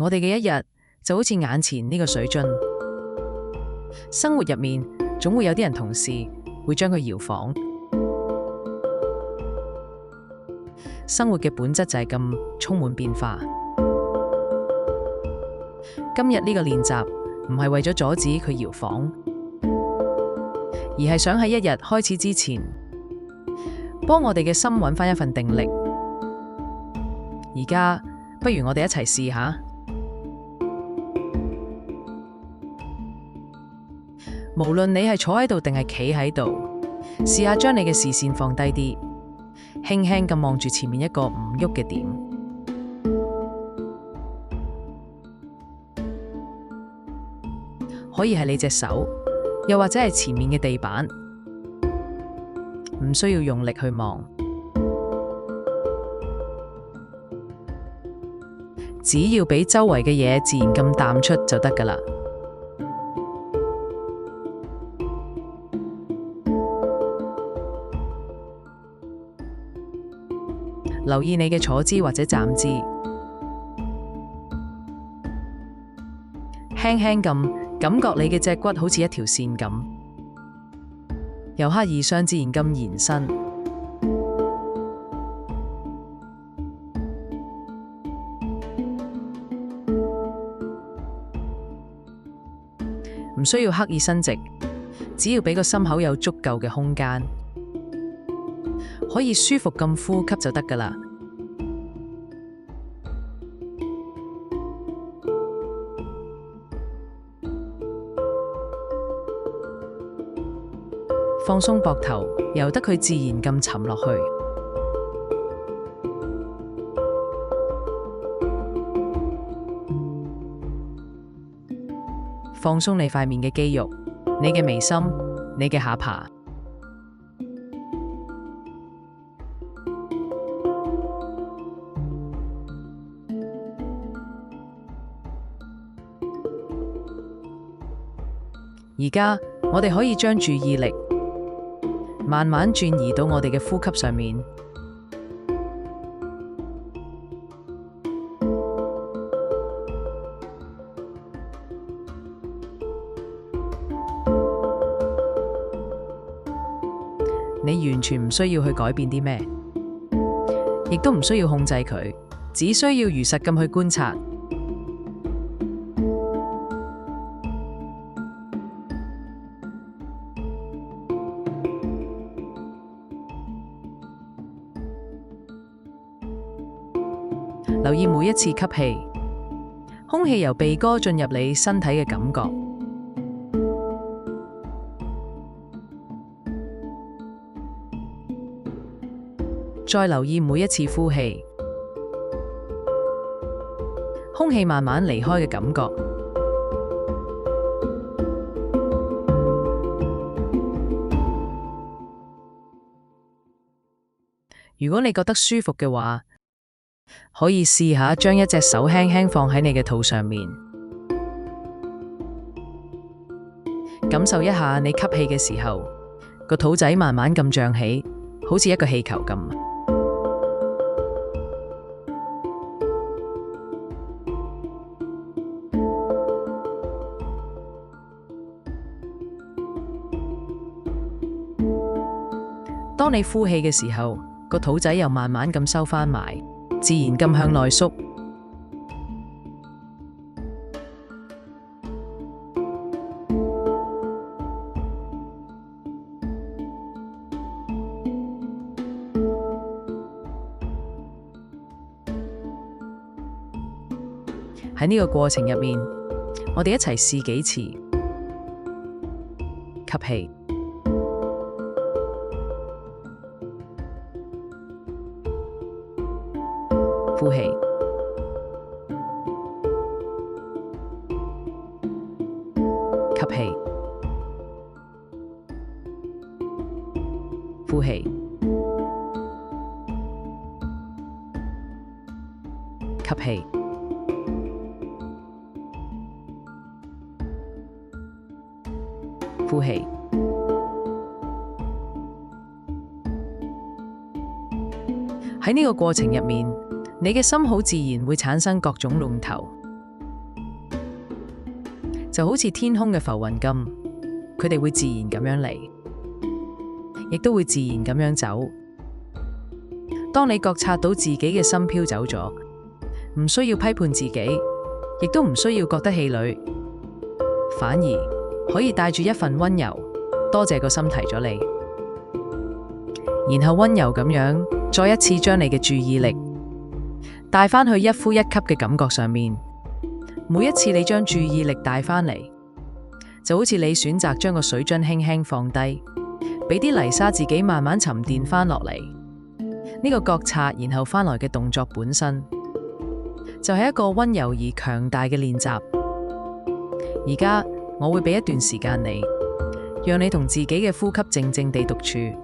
我哋嘅一日就好似眼前呢個水樽，生活入面總會有啲人同事會將佢搖晃。生活嘅本質就係咁充滿變化。今日呢個練習唔係為咗阻止佢搖晃，而係想喺一日開始之前，幫我哋嘅心揾返一份定力。而家不如我哋一齊試下。無論你係坐喺度定係企喺度，試下將你嘅視線放低啲，輕輕咁望住前面一個唔喐嘅點。可以係你隻手，又或者係前面嘅地板，唔需要用力去望，只要俾周圍嘅嘢自然咁淡出就得㗎喇。留意你嘅坐姿或者站姿，輕輕咁感覺你嘅脊骨好似一條線咁，由下而上自然咁延伸。唔需要刻意伸直，只要俾個心口有足夠嘅空間，可以舒服咁呼吸就得㗎喇。放鬆膊頭，由得佢自然咁沉落去。放鬆你塊面嘅肌肉，你嘅眉心，你嘅下巴。而家我哋可以將注意力慢慢轉移到我哋嘅呼吸上面。你完全唔需要去改變啲咩，亦都唔需要控制佢，只需要如實咁去觀察。留意每一次吸氣，空氣由鼻哥進入你身體嘅感覺。再留意每一次呼氣，空氣慢慢離開嘅感覺。如果你覺得舒服嘅話，可以試下將一隻手輕輕放喺你嘅肚上面，感受一下你吸氣嘅時候，個肚仔慢慢咁脹起，好似一個氣球咁。當你呼氣嘅時候，個肚仔又慢慢咁收返埋，自然咁向內縮。喺呢個過程入面，我哋一齊試幾次吸氣，呼氣，吸氣，呼氣，吸氣，呼氣。喺呢個過程入面，你嘅心好自然會產生各種念頭，就好似天空嘅浮雲咁，佢哋會自然咁樣嚟，亦都會自然咁樣走。當你覺察到自己嘅心飄走咗，唔需要批判自己，亦都唔需要覺得氣餒，反而可以帶住一份溫柔，多謝個心提咗你，然後溫柔咁樣再一次將你嘅注意力帶返去一呼一吸嘅感覺上面。每一次你將注意力帶返嚟，就好似你選擇將個水樽輕輕放低，俾啲泥沙自己慢慢沉澱返落嚟。呢個覺察然後返來嘅動作本身，就係一個溫柔而強大嘅練習。而家我會俾一段時間你，讓你同自己嘅呼吸靜靜地獨處。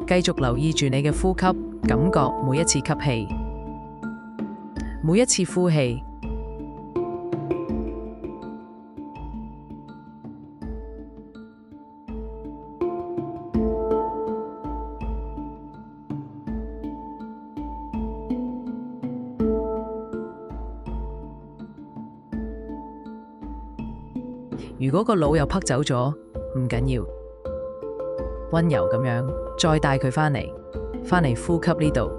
繼續留意住你嘅呼吸，感覺每一次吸氣，每一次呼氣。如果個腦又匹走咗，唔緊要，溫柔咁樣再帶佢返嚟呼吸呢度。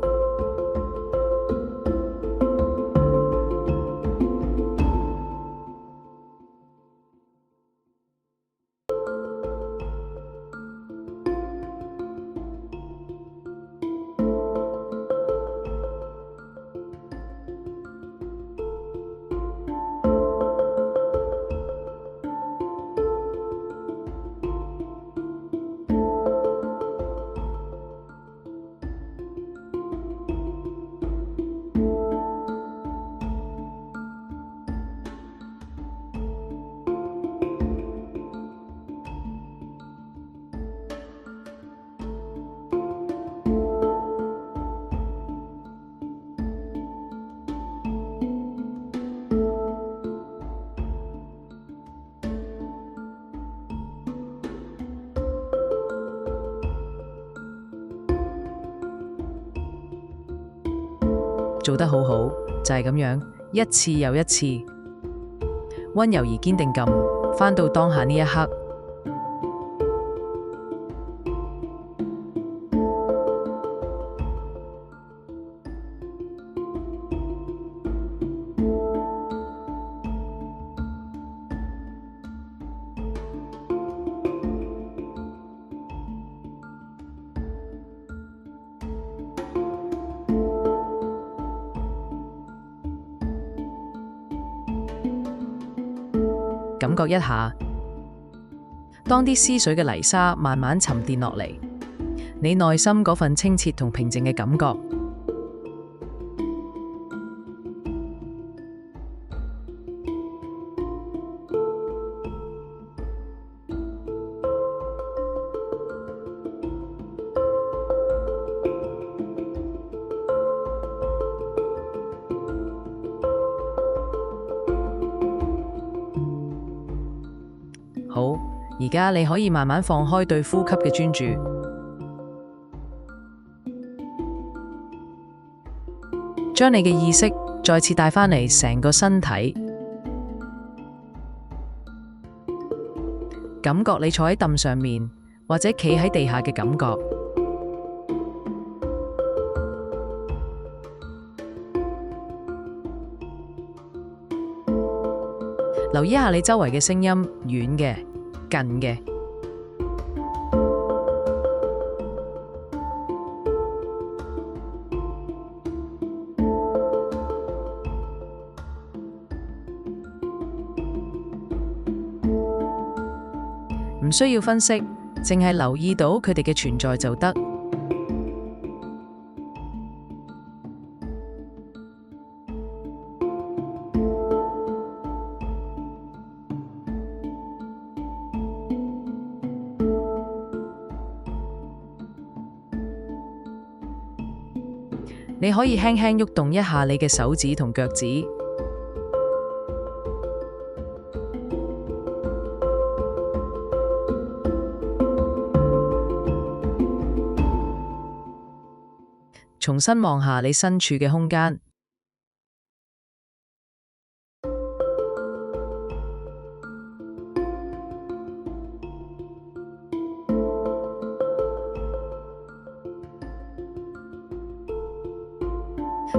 做得好好，就係咁樣，一次又一次，溫柔而堅定咁返到當下呢一刻。感覺一下，當啲思緒嘅泥沙慢慢沉澱落嚟，你內心嗰份清澈同平靜嘅感覺。好，而家你可以慢慢放開對呼吸嘅專注，將你嘅意識再次帶返嚟成個身體，感覺你坐喺凳上面或者企喺地下嘅感覺，留意一下你周圍嘅聲音，遠嘅、近嘅。唔需要分析，淨係留意到佢哋嘅存在就得。你可以輕輕喐動一下你嘅手指同腳趾，重新望下你身處嘅空間。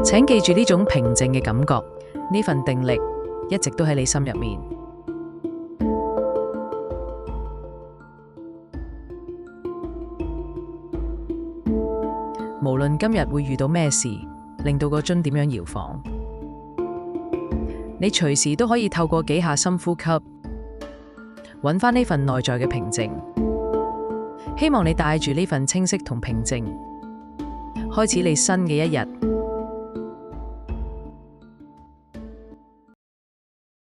請記住呢種平靜嘅感覺，呢份定力一直都喺你心入面。無論今日會遇到咩事，令到個樽點樣搖晃，你隨時都可以透過幾下深呼吸，揾返呢份內在嘅平靜。希望你帶住呢份清晰同平靜，開始你新嘅一日。